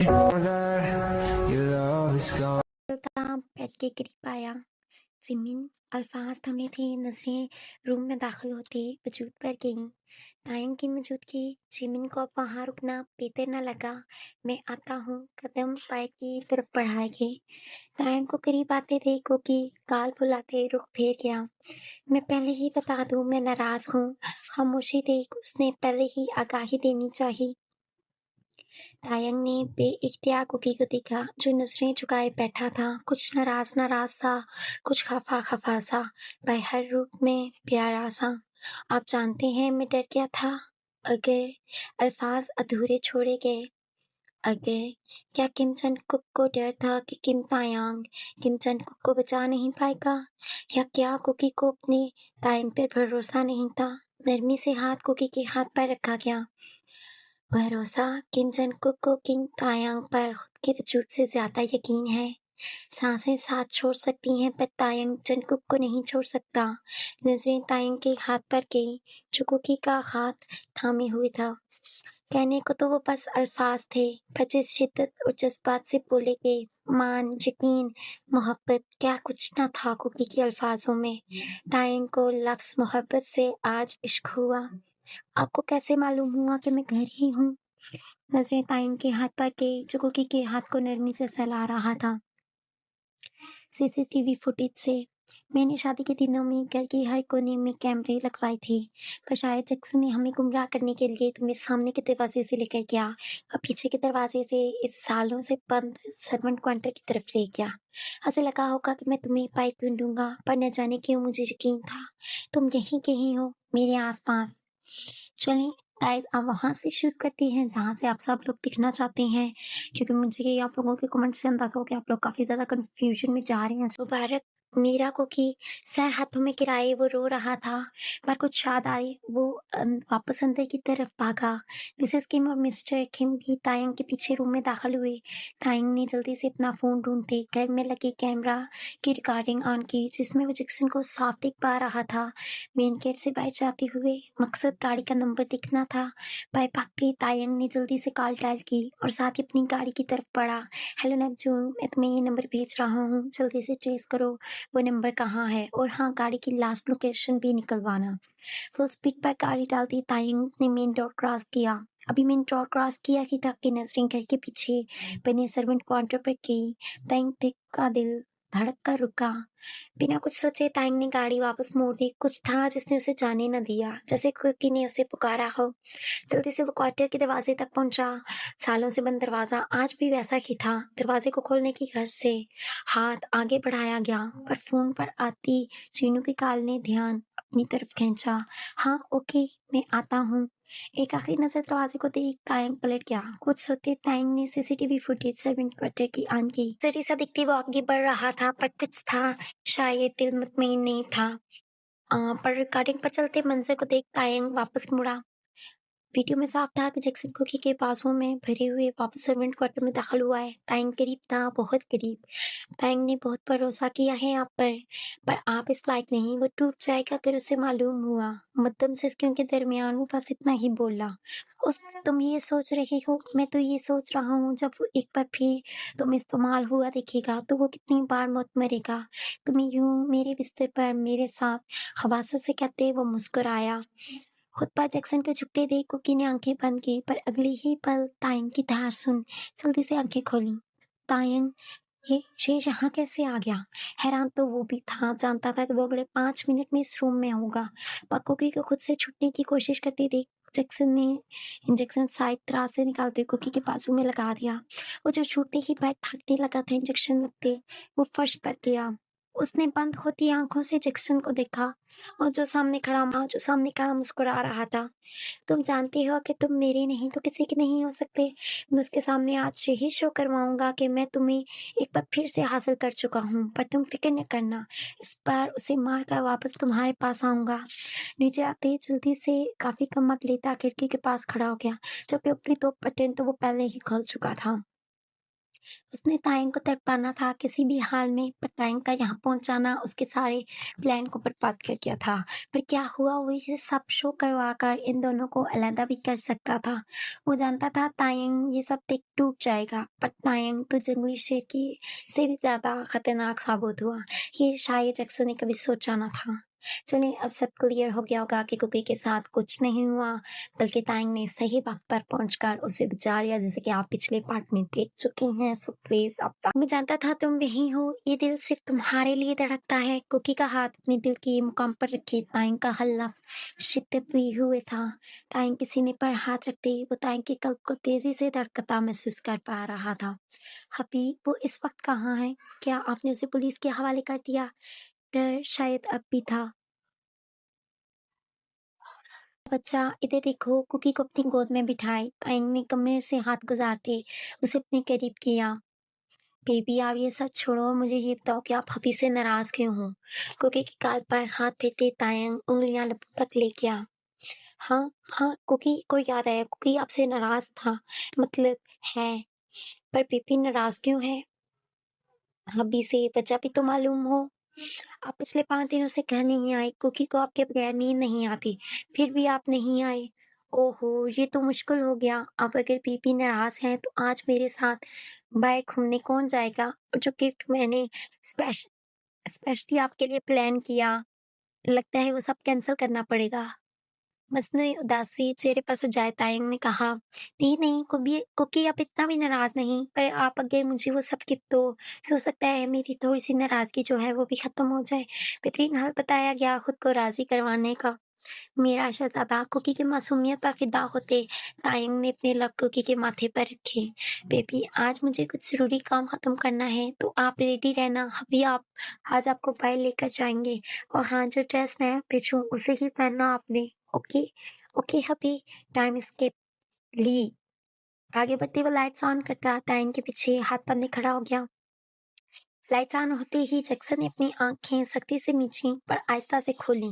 चलता बेड के करीब आया। जिमिन अल्फाज थमे थे, नजरें रूम में दाखिल होते वजूद पर गईं। तायंग की मौजूदगी जिमिन को अब वहां रुकना बेहतर न लगा। मैं आता हूँ, कदम पाए की तरफ बढ़ाए गए। तायंग को करीब आते देख कोकी गाल फुलाते रुख फेर गया। मैं पहले ही बता दूं, मैं नाराज हूँ। खामोशी देख उसने पहले ही आगाही देनी चाहिए। तायंग ने बेइख्तियार कुकी को देखा, जो नजरें झुकाए बैठा था। कुछ नाराज नाराज था, कुछ खफा खफा सा, पर हर रूप में प्यारा सा। आप जानते हैं मैं डर गया था। अगर अल्फाज अधूरे छोड़े गए। अगर क्या किम चन कुक को डर था कि किम चन कुक को बचा नहीं पाएगा, या क्या कुकी को अपने तायंग पर भरोसा नहीं था। नरमी से हाथ कुकी के हाथ पर रखा गया। भरोसा किम जन कुक को किंग तायांग पर खुद के वजूद से ज्यादा यकीन है। सांसें साथ छोड़ सकती हैं, पर तायंग जंगकुक को नहीं छोड़ सकता। नजरें तायंग के हाथ पर गई, जो कुकी का हाथ थामे हुए था। कहने को तो वो बस अल्फाज थे, पर जिस शिद्दत और जज्बात से बोले गए, मान, यकीन, मोहब्बत, क्या कुछ न था कुकी के अल्फाजों में। तायंग को लफ्ज मोहब्बत से आज इश्क हुआ। आपको कैसे मालूम हुआ कि मैं घर ही हूँ? नजरें तायंग के हाथ पर गई, जो कुकी के हाथ को नरमी से सहला रहा था। सीसीटीवी फुटेज से मैंने शादी के दिनों में घर के हर कोने में कैमरे लगवाए थे, पर शायद जैक्सन ने हमें गुमराह करने के लिए तुम्हें सामने के दरवाजे से लेकर गया और पीछे के दरवाजे से इस सालों से बंद सर्वेंट क्वार्टर की तरफ ले गया। ऐसे लगा होगा कि मैं तुम्हें पाई ढूंढूंगा, पर न जाने क्यों मुझे यकीन था तुम यहीं कहीं हो, मेरे आसपास। चलें गाइस, अब वहां से शुरू करते हैं जहां से आप सब लोग दिखना चाहते हैं, क्योंकि मुझे आप लोगों के कमेंट से अंदाजा हो कि आप लोग काफी ज्यादा कंफ्यूजन में जा रहे हैं। मुबारक मीरा को कि सर हाथों में गिराए वो रो रहा था, पर कुछ याद आई वो वापस अंदर की तरफ भागा। मिसेस किम और मिस्टर किम भी तायंग के पीछे रूम में दाखिल हुए। तायंग ने जल्दी से अपना फोन ढूंढते घर में लगे कैमरा की रिकॉर्डिंग ऑन की, जिसमें वो जैक्सन को साफ दिख पा रहा था। मेन गेट से बाहर जाते हुए मकसद गाड़ी का नंबर दिखना था। बाय भागते तायंग ने जल्दी से कॉल डायल की और साथ ही अपनी गाड़ी की तरफ बढ़ा। हेलो नेपच्यून, मैं तुम्हें ये नंबर भेज रहा हूँ, जल्दी से ट्रेस करो वो नंबर कहाँ है, और हाँ, गाड़ी की लास्ट लोकेशन भी निकलवाना। फुल स्पीड पर गाड़ी डालती तायंग ने मेन रोड क्रॉस किया। अभी मेन रोड क्रॉस किया ही था कि नजरें घर के पीछे बने सर्वेंट क्वार्टर पर गई। तायंग का दिल धड़क कर रुका। बिना कुछ सोचे तायंग ने गाड़ी वापस मोड़ दी। कुछ था जिसने उसे जाने न दिया, जैसे कुकी ने उसे पुकारा हो। जल्दी से वो क्वार्टर के दरवाजे तक पहुंचा। सालों से बंद दरवाजा आज भी वैसा ही था। दरवाजे को खोलने की गर्ज से हाथ आगे बढ़ाया गया, पर फोन पर आती चीनू की कॉल ने ध्यान अपनी तरफ खींचा। हाँ ओके, मैं आता हूँ। एक आखिरी नजर दरवाजे को देख तायंग पलट गया। कुछ सोते तायंग ने सीसीटीवी फुटेज सर्वेंट क्वार्टर की ऑन की। जरी सा दिखती वो आगे बढ़ रहा था, पर कुछ था, शायद दिल मुतमईन नहीं था। पर रिकॉर्डिंग पर चलते मंजर को देख तायंग वापस मुड़ा। वीडियो में साफ था कि जैक्सन कुकी के बाजुओं में भरे हुए वापस सर्वेंट क्वार्टर में दाखिल हुआ है। तायंग करीब था, बहुत करीब। तायंग ने बहुत भरोसा किया है आप पर आप इस लायक नहीं। वो टूट जाएगा अगर उसे मालूम हुआ। मध्यम सिसकियों के दरमियान वो बस इतना ही बोला। उफ, तुम ये सोच रही हो, मैं तो ये सोच रहा हूँ जब वो एक बार फिर तुम इस्तेमाल हुआ देखेगा तो वो कितनी बार मौत मरेगा। तुम्हें यूं मेरे बिस्तर पर मेरे साथ खबासत से कहते वो मुस्कुराया। खुद पर जैक्सन के झुकते देख कुकी ने आंखें बंद की, पर अगले ही पल तायंग की धार सुन जल्दी से आंखें खोली। तायंग ये यहाँ कैसे आ गया? हैरान तो वो भी था, जानता था कि वो अगले 5 मिनट में इस रूम में होगा। पर कुकी को खुद से छुटने की कोशिश करते देख जैक्सन ने इंजेक्शन साइड त्रास से निकालते कुकी के बाजू में लगा दिया। वो जो छूटते ही पैर भागने लगा था इंजेक्शन लगते, वो फर्श पर गिरा। उसने बंद होती आंखों से जैक्सन को देखा, और जो सामने खड़ा मुस्कुरा रहा था। तुम जानती हो कि तुम मेरे नहीं तो किसी के नहीं हो सकते। मैं उसके सामने आज यही शो करवाऊंगा कि मैं तुम्हें एक बार फिर से हासिल कर चुका हूँ, पर तुम फिक्र न करना, इस बार उसे मार कर वापस तुम्हारे पास आऊंगा। नीचे आते ही जल्दी से काफी कमक लेता खिड़की के पास खड़ा हो गया, जबकि अपनी दो बटन तो वो पहले ही खोल चुका था। उसने तायंग को तड़पाना था किसी भी हाल में, पर तायंग का यहाँ पहुँचाना उसके सारे प्लान को बर्बाद कर दिया था। पर क्या हुआ, वो ये सब शो करवाकर इन दोनों को अलग भी कर सकता था। वो जानता था तायंग ये सब देख टूट जाएगा, पर तायंग तो जंगली शेर की से भी ज़्यादा खतरनाक साबित हुआ। ये शायद जैक्सन ने कभी सोचा ना था। चलिए अब सब क्लियर हो गया होगा कि कुकी के साथ कुछ नहीं हुआ, बल्कि तायंग ने सही वक्त पर पहुंचकर उसे बचा लिया, जैसे कि आप पिछले पार्ट में देख चुके हैं। सो प्लीज अब मैं जानता था तुम वही हो, ये दिल सिर्फ तुम्हारे लिए धड़कता है। कुकी का हाथ अपने दिल के मुकाम पर रखे तायंग का हर लफ्ज शिद्दत लिए हुए था। तायंग के सीने पर हाथ रखते वो तायंग के कल्ब को तेजी से धड़कता महसूस कर पा रहा था। हबी वो इस वक्त कहाँ है? क्या आपने उसे पुलिस के हवाले कर दिया? डर शायद अब भी था। बच्चा इधर देखो, कुकी को अपनी गोद में बिठाए तायंग ने कमरे से हाथ गुजारते उसे अपने करीब किया। बेबी आप ये सब छोड़ो और मुझे ये बताओ कि आप हबी से नाराज क्यों हो? कुकी के गाल पर हाथ फेरते तायंग उंगलियां लबों तक ले गया। हाँ हाँ, कुकी को याद आया, कुकी आपसे नाराज था, मतलब है। पर बेबी नाराज क्यों है? हबी से वजह भी तो मालूम हो। आप पिछले 5 दिनों से घर नहीं आए, कुकी को आपके बगैर नींद नहीं आती, फिर भी आप नहीं आए। ओहो! ये तो मुश्किल हो गया। अब अगर बीपी नाराज़ है तो आज मेरे साथ बाहर घूमने कौन जाएगा? और जो गिफ्ट मैंने स्पेश स्पेशली आपके लिए प्लान किया, लगता है वो सब कैंसल करना पड़ेगा। मसनूई उदासी चेहरे पर सजाए तायंग ने कहा, नहीं नहीं कुकी आप इतना भी नाराज नहीं, पर आप अगर मुझे वो सब गिफ्ट दो, हो सकता है मेरी थोड़ी सी नाराजगी जो है वो भी खत्म हो जाए। बेहतरीन हल बताया गया खुद को राजी करवाने का। मेरा शहजादा कुकी की मासूमियत पर फिदा होते तायंग ने अपने लब कुकी के माथे पर रखे। बेबी आज मुझे कुछ जरूरी काम खत्म करना है, तो आप रेडी रहना। अभी आप आज आपको बाहर लेकर जाएंगे, और हाँ जो ड्रेस मैं भेजूं उसे ही पहनना आपने। ओके ओके हबी। टाइम स्किप ली। आगे बढ़ते वो लाइट्स ऑन करता तायंग के पीछे हाथ पन्ने खड़ा हो गया। लाइट्स ऑन होते ही जैक्सन ने अपनी आंखें सख्ती से मींची पर आहिस्ता से खोली,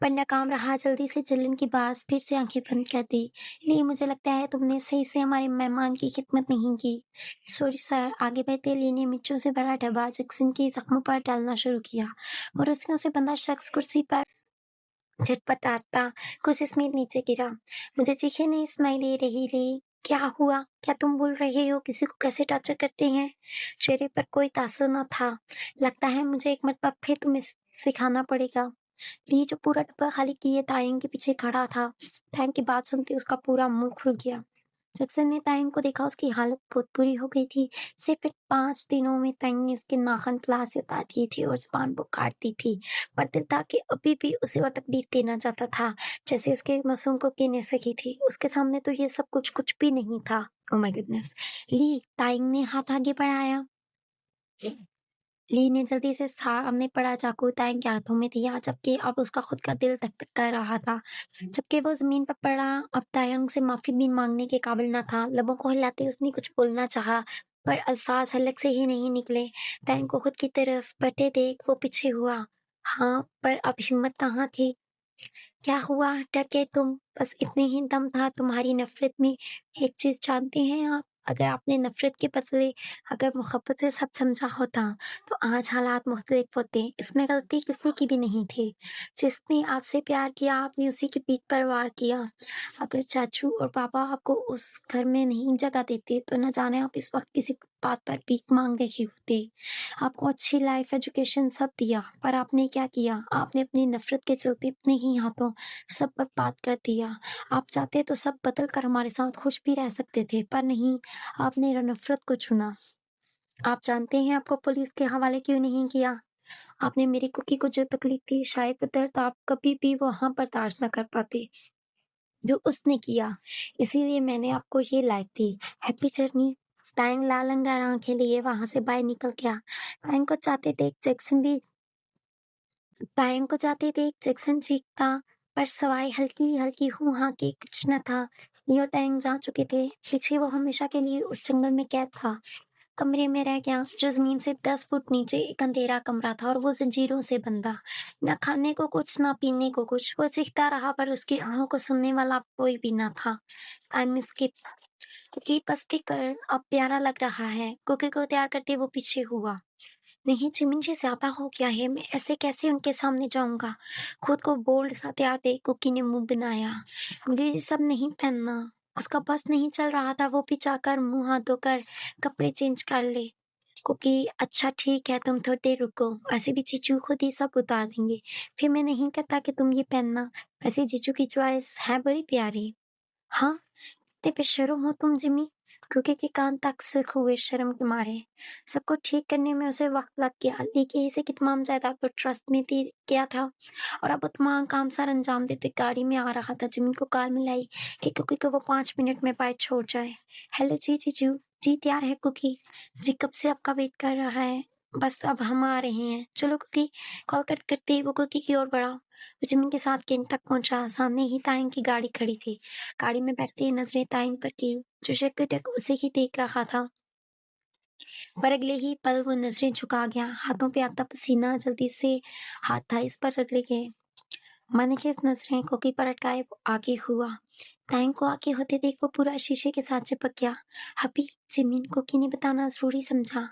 पर नाकाम रहा। जल्दी से जलन की बाज फिर से आंखें बंद कर दी। ली मुझे लगता है तुमने सही से हमारे मेहमान की खिदमत नहीं की। Sorry sir. आगे बढ़ते ली ने मिर्चों से भरा डब्बा जैक्सन के जख्मों पर डालना शुरू किया, और उसके से बंधा शख्स कुर्सी पर झटपटाता कुछ समेत नीचे गिरा। मुझे चीखें नहीं सुनाई दे रही ली। क्या हुआ? क्या तुम बोल रहे हो? किसी को कैसे टॉर्चर करते हैं? चेहरे पर कोई तासुर न था। लगता है मुझे एक मरतबा फिर तुम्हें सिखाना पड़ेगा। ली जो पूरा डब्बा खाली किए तायंग के पीछे खड़ा था, तायंग की बात सुनते उसका पूरा मुंह खुल गया। जैक्सन ने तायंग को देखा, उसकी हालत बहुत बुरी हो गई थी। सिर्फ 5 दिनों में तायंग ने उसके नाखून तला से उतार दिए थे और जुबान को काट दी थी, पर दिल था कि अभी भी उसे और तकलीफ देना चाहता था, जैसे उसके मासूम को कीने सकी थी। उसके सामने तो ये सब कुछ भी नहीं था। Oh my goodness. ली तायंग ने हाथ आगे बढ़ाया। ली ने जल्दी से सामने पड़ा चाकू तायंग के हाथों में दिया, जबकि अब उसका खुद का दिल धक धक कर रहा था। जबकि वो जमीन पर पड़ा, अब तायंग से माफी भी मांगने के काबिल न था। लबों को हिलाते उसने कुछ बोलना चाहा, पर अल्फाज हलक से ही नहीं निकले। तायंग को खुद की तरफ बढ़ते देख वो पीछे हुआ। हाँ, पर अब हिम्मत कहाँ थी? क्या हुआ? डर गए तुम? बस इतने ही दम था तुम्हारी नफरत में। एक चीज जानते हैं आप, अगर आपने नफरत के बदले अगर मोहब्बत से सब समझा होता, तो आज हालात मुख्तलिफ होते। इसमें गलती किसी की भी नहीं थी। जिसने आपसे प्यार किया आपने उसी की पीठ पर वार किया। अगर चाचू और पापा आपको उस घर में नहीं जगह देते, तो न जाने आप इस वक्त किसी बात पर भीख मांग रहे होते। आपको अच्छी लाइफ एजुकेशन सब दिया, पर आपने क्या किया? आपने अपनी नफरत के चलते अपने ही हाथों सब बर्बाद कर दिया। आप चाहते तो सब बदल कर हमारे साथ खुश भी रह सकते थे, पर नहीं, आपने नफरत को चुना। आप जानते हैं आपको पुलिस के हवाले क्यों नहीं किया? आपने मेरी कुकी को जो तकलीफ दी, शायद वो दर्द आप कभी भी वहां बर्दाश्त न कर पाते जो उसने किया। इसीलिए मैंने आपको ये लाइफ दी। Happy journey. तायंग लाल अंगार आंखें लिए वहां से बाहर निकल गया। तायंग को चाहते देख जैक्सन भी तायंग को चाहते देख जैक्सन चीखता, पर सवाई हल्की हल्की हूँ हाँ के कुछ न था। ली और तायंग जा चुके थे। पीछे वो हमेशा के लिए उस जंगल में कैद था। कमरे में रह गया जो जमीन से 10 फुट नीचे एक अंधेरा कमरा था, और वो जंजीरों से बंधा। न खाने को कुछ, न पीने को कुछ। वो चीखता रहा, पर उसकी आहों को सुनने वाला कोई भी न था। Time skip. कि बस भी कर, अब प्यारा लग रहा है। कुकी को तैयार करते वो पीछे हुआ। नहीं जिमिन जी, ज़्यादा हो गया है, मैं ऐसे कैसे उनके सामने जाऊँगा? खुद को बोल्ड सा तैयार देख कुकी ने मुँह बनाया। मुझे ये सब नहीं पहनना। उसका बस नहीं चल रहा था, वो भी जाकर मुँह हाथ धोकर कपड़े चेंज कर ले। कुकी, अच्छा ठीक है, तुम थोड़ी देर रुको, वैसे भी जीजू खुद ही सब उतार देंगे। फिर मैं नहीं कहता कि तुम ये पहनना, वैसे जीजू की चॉइस है बड़ी प्यारी। हाँ, इतने बेशर्म हो तुम जिमी। क्योंकि के कान तक सुर्ख हुए शर्म के मारे। सबको ठीक करने में उसे वक्त लग गया, लेकिन इसे की तमाम जायदाद पर ट्रस्ट में दे किया था और अब वो तमाम काम सर अंजाम देते गाड़ी में आ रहा था। जिमिन को कॉल मिलाई कि कुकी को वो 5 मिनट में बाइक छोड़ जाए। हेलो जी जीजू। जी तैयार है कुकी। जी कब से आपका वेट कर रहा है। बस अब हम आ रहे हैं। चलो कुकी। कॉल कट करते ही वो कुकी की ओर बढ़ा। वो जिमिन के साथ केंट तक पहुंचा। सामने ही तायंग की गाड़ी खड़ी थी। गाड़ी में बैठते ही नजरें तायंग पर की, जो शक्कटक उसे ही देख रहा था। पर अगले ही पल वो नजरें झुका गया। हाथों पे आता पसीना जल्दी से हाथ था इस पर रगड़े गए। मानिक इस नजरें कोकी पर अटकाए वो आगे हुआ। तायंग को आगे होते देख वो पूरा शीशे के साथ चिपक गया। अभी जिमिन कोकी ने बताना जरूरी समझा।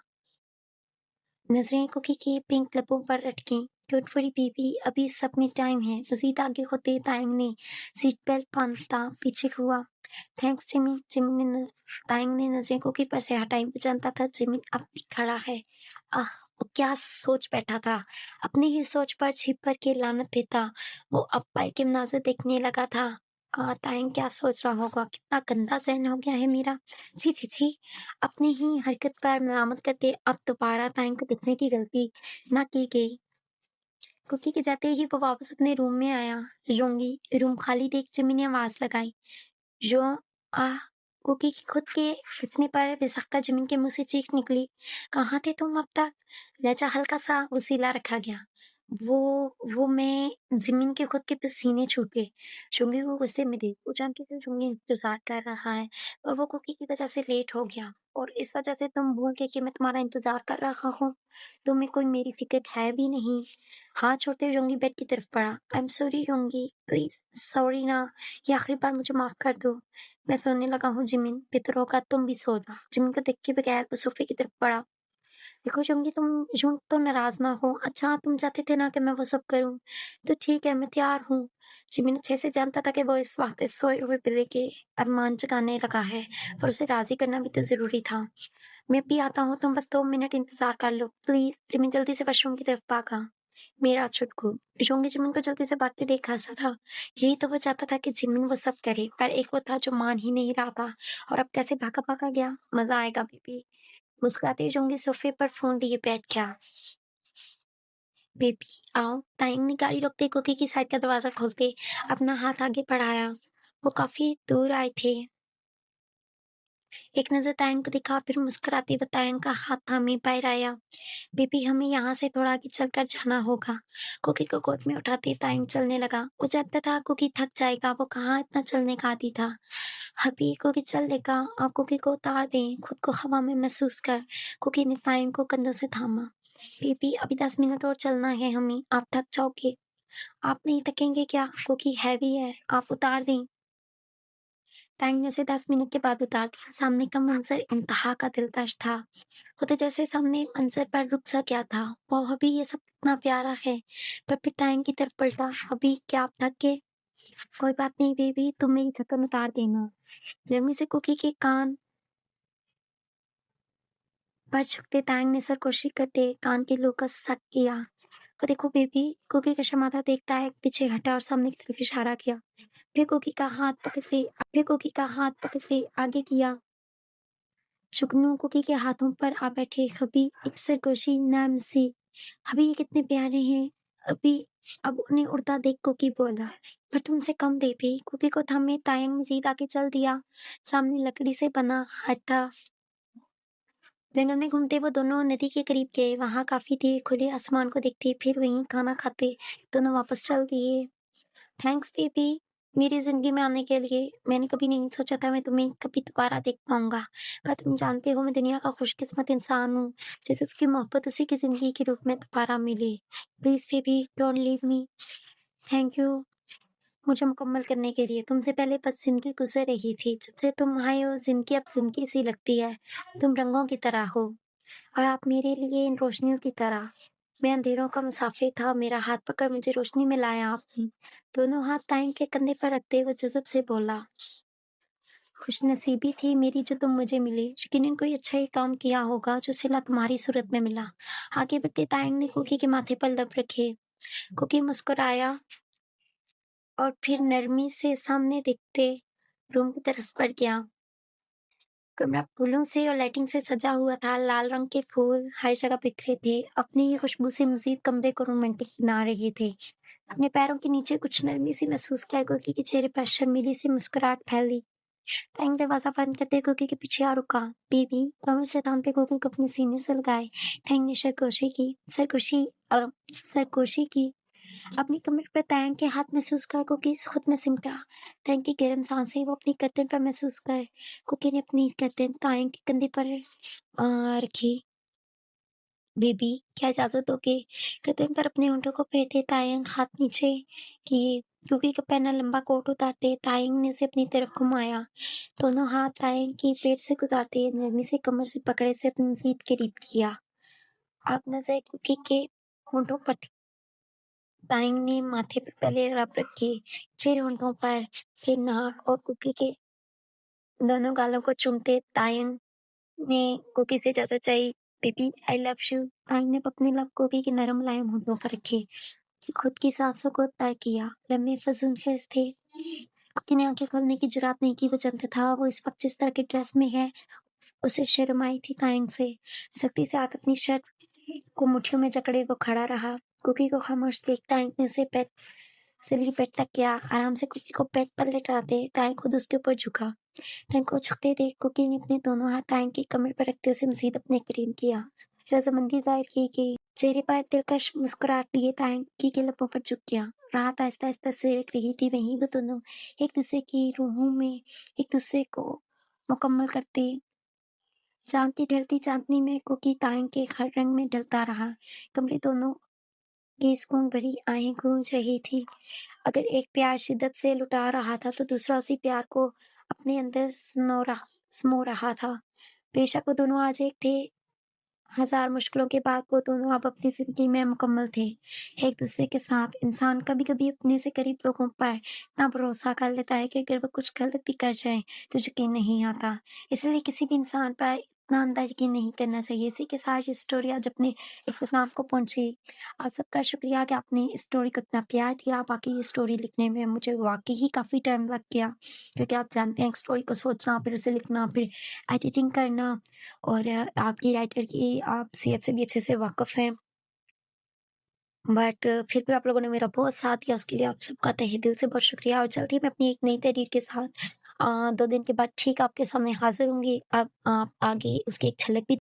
नजरें कुकी के पिंक लबों पर अटकीं। डोंट वरी बेबी, अभी सब में टाइम है। मजीद आगे होते तायंग ने सीट बेल्ट बांधता पीछे हुआ। Thanks Jimin. तायंग ने नजरें कुकी पर से हटाई। वो जानता था जिमिन अब भी खड़ा है। आह, वो क्या सोच बैठा था। अपनी ही सोच पर छिप कर के लानत देता। वो अब पर के मनाज़र देखने लगा था। तायंग क्या सोच रहा होगा, कितना गंदा सहन हो गया है मेरा। छी छी छी। अपनी ही हरकत पर मलामत करते अब दोबारा तायंग को दिखने की गलती ना की गई। कुकी के जाते ही वो वापस अपने रूम में आया। जोंगी रूम खाली देख जिमी ने आवाज लगाई। जो आह। कुकी की खुद के खिंचने पर बेसख्ता जमीन के मुंह से चीख निकली। कहाँ थे तुम अब तक। लहजा हल्का सा वसीला रखा गया। वो मैं जमीन के खुद के पसीने छूटे। शुंगी को गुस्से में देख वो जानती थी शुंगी इंतजार कर रहा है, पर वो कुकी की वजह से लेट हो गया और इस वजह से तुम भूल गए कि मैं तुम्हारा इंतजार कर रहा हूँ। तुम्हें कोई मेरी फिक्र है भी नहीं। हाथ छोड़ते योंगी बेड की तरफ बढ़ा। I am sorry Yoongi, please sorry ना, ये आखिरी बार मुझे माफ कर दो। मैं सोने लगा हूँ जिमिन, बेहतर होगा तुम भी सो जाओ। जिमिन को देखे बगैर वो सोफे की तरफ बढ़ा। देखो योंगी, तुम यूं तो नाराज ना हो। अच्छा तुम चाहते थे ना कि मैं वो सब करूं, तो ठीक है मैं तैयार हूँ। जिमिन अच्छे से जानता था कि वो इस वक्त इस सोए हुए बिल्ली के अरमान जगाने लगा है, पर उसे राजी करना भी तो जरूरी था। मैं भी आता हूँ, तुम बस 2 मिनट इंतजार कर लो प्लीज। जिमिन जल्दी से वॉशरूम की तरफ भागा। मेरा छुटकू। योंगी जिमिन को जल्दी से भागते देख हंसा था। यही तो वो चाहता था कि जिमिन वो सब करे, पर एक वो था जो मान ही नहीं रहा था। और अब कैसे भागा भागा गया। मजा आएगा बेबी। मुस्कुराते हुए जोंगी सोफे पर फोन लिए बैठ गया। बेबी आओ। ताइंग ने गाड़ी रोकते कुकी की साइड का दरवाजा खोलते अपना हाथ आगे बढ़ाया। वो काफी दूर आए थे। एक नजर तायंग को दिखा, फिर मुस्कुराते हुए तायंग का हाथ थामे बाहर आया। बेबी हमें यहाँ से थोड़ा आगे चलकर जाना होगा। कुकी को गोद में उठाते तायंग चलने लगा। वो जानता था कुकी थक जाएगा, वो कहाँ इतना चलने का आदी था। हबी कुकी चल लेगा, आप कुकी को उतार दें, खुद को हवा में महसूस कर। कुकी ने तायंग को कंधों से थामा। बेबी अभी 10 मिनट और चलना है हमें, आप थक जाओगे। आप नहीं थकेंगे क्या, कुकी हैवी है, आप उतार दें। टैंक ने उसे 10 मिनट के बाद उतार दिया। सामने का मंजर इंतहा का दिलकश था। होते जैसे सामने मंजर पर रुक सा क्या था। वो अभी ये सब इतना प्यारा है, पर फिर टैंक की तरफ पलटा। अभी क्या आप थक गए। कोई बात नहीं बेबी, तुम मेरी थकन उतार देना। गर्मी से कुकी के कान पर झुकते टैंक ने सरकोशी करते कान के लो का सक किया। तो देखो बेबी। कुकी का शमाता देखता है, पीछे हटा और सामने की तरफ इशारा किया। फिर कुकी का हाथ पकड़ के आगे किया। जुगनू कुकी के हाथों पर आ बैठे। हबी एक सरगोशी नर्म सी। हबी ये कितने प्यारे हैं। अभी अब उन्हें उड़ता देख कुकी बोला, पर तुमसे कम बेबी। कुकी को थमे तायंग मजीद आगे चल दिया। सामने लकड़ी से बना हट था। जंगल में घूमते वो दोनों नदी के करीब गए। वहां काफी देर खुले आसमान को देखते, फिर वहीं खाना खाते दोनों वापस चल दिए। थैंक्स बेबी, मेरी जिंदगी में आने के लिए। मैंने कभी नहीं सोचा था मैं तुम्हें कभी दोबारा देख पाऊंगा, पर तुम जानते हो मैं दुनिया का खुशकिस्मत इंसान हूँ जैसे उसकी मोहब्बत उसी की जिंदगी के रूप में दोबारा मिले। Please baby don't leave me. Thank you. मुझे मुकम्मल करने के लिए। तुमसे पहले बस ज़िंदगी गुज़र रही थी। जब से तुम आए हो ज़िंदगी अब ज़िंदगी सी लगती है। तुम रंगों की तरह हो और आप मेरे लिए इन रोशनियों की तरह। मैं अंधेरों का मुसाफिर था, मेरा हाथ पकड़ मुझे रोशनी में लाया आपने। दोनों हाथ ताईं के कंधे पर रखते हुए जज़ब से बोला, खुशनसीबी थी मेरी जो तुम मुझे मिले। यकीनन कोई अच्छा ही काम किया होगा जो सिला तुम्हारी सूरत में मिला। आगे बढ़ते तायंग ने कुकी के माथे पर लब रखे। कुकी मुस्कुराया और फिर नरमी से सामने दिखते रूम की तरफ बढ़ गया। कमरा फूलों से और लाइटिंग से सजा हुआ था। लाल रंग के फूल हर जगह बिखरे थे। अपनी ही खुशबू से मजीद कमरे को रोमांटिक बना रहे थे। अपने पैरों के नीचे कुछ नरमी सी महसूस किया। कुकी के चेहरे पर शर्मीली सी मुस्कुराहट फैली। ताइंग दरवाजा बंद करते कुकी के पीछे आ रुका। बेबी कमर से थामते कुकी को अपने सीने से लगाए। ताइंग ने सरगोशी की। अपनी कमर पर तायंग के हाथ महसूस कर कुकी खुद में सिमटा। तायंग की गर्म सांसें वो अपनी गर्दन पर महसूस कर कुकी ने अपनी गर्दन तायंग के कंधे पर रखी। बेबी क्या इजाजत दोगे? गर्दन पर अपने होंठों को फेरते तायंग हाथ नीचे किए। कुकी का पहना लंबा कोट उतारते तायंग ने उसे अपनी तरफ घुमाया। दोनों हाथ तायंग की पेट से गुजारते नरमी से कमर से पकड़े से अपनी मजीद करीब किया। अब नजर कुकी के होंठों पर थी। ताइंग ने माथे पर पहले लब रखी, फिर होंठों पर, फिर नाक और कुकी के दोनों गालों को चूमते ताइंग ने कुकी से इजाजत चाही। Baby I love you. Taeyang ने अपने लब कुकी के नरम मुलायम होंठों पर रखे कि खुद की सांसों को तय किया। लम्बे फजूलखेज थे। कुकी ने आंखें खोलने की जुरात नहीं की। वो जानता था वो इस वक्त जिस तरह की ड्रेस में है उसे शर्म आई थी ताइंग से। सख्ती से हाथ अपनी शर्ट को मुट्ठियों में जकड़े वो खड़ा रहा। कुकी को खामोश देख ताइंग ने उसे सिल्ली बेड तक गया। आराम से कुकी को बेड पर लेटाते ताइंग खुद उसके ऊपर झुका। ताइंग को झुकते देख कुकी ने अपने दोनों हाथ ताइंग की कमर पर रखते उसे मजीद अपने करीब किया। रजामंदी जाहिर की गई। चेहरे पर दिलकश मुस्कुराहट लिए ताइंग कुकी के लबों पर झुक गया। रात आहिस्ता आहिस्ता सिरक रही थी। वहीं वो दोनों एक दूसरे की रूहों में एक दूसरे को मुकम्मल करते। चांद की ढलती चांदनी में कुकी ताइंग के हर रंग में ढलता रहा। कमरे दोनों की सुकून भरी आहें गूंज रही थी। अगर एक प्यार शिद्दत से लुटा रहा था तो दूसरा उसी प्यार को अपने अंदर समो रहा था। बेशक वो दोनों आज एक थे। हजार मुश्किलों के बाद वो दोनों अब अपनी जिंदगी में मुकम्मल थे एक दूसरे के साथ। इंसान कभी कभी अपने से करीब लोगों पर इतना भरोसा कर लेता है कि अगर वो कुछ गलत भी कर जाए तो यकीन नहीं आता। इसलिए किसी भी इंसान पर इतना अंधा यकीन नहीं करना चाहिए। इसी के साथ ये स्टोरी आज अपने इख्तिताम को पहुंची। आप सबका शुक्रिया कि आपने इस स्टोरी को इतना प्यार दिया। बाकी ये स्टोरी लिखने में मुझे वाकई ही काफ़ी टाइम लग गया, क्योंकि आप जानते हैं एक स्टोरी को सोचना, फिर उसे लिखना, फिर एडिटिंग करना, और आपकी राइटर की आप सेहत से भी अच्छे से वाकिफ़ हैं। बट फिर भी आप लोगों ने मेरा बहुत साथ दिया, उसके लिए आप सबका तहे दिल से बहुत शुक्रिया। और जल्द ही मैं अपनी एक नई तहरीर के साथ 2 दिन के बाद ठीक आपके सामने हाज़िर होंगी। अब आप आगे उसकी एक झलक भी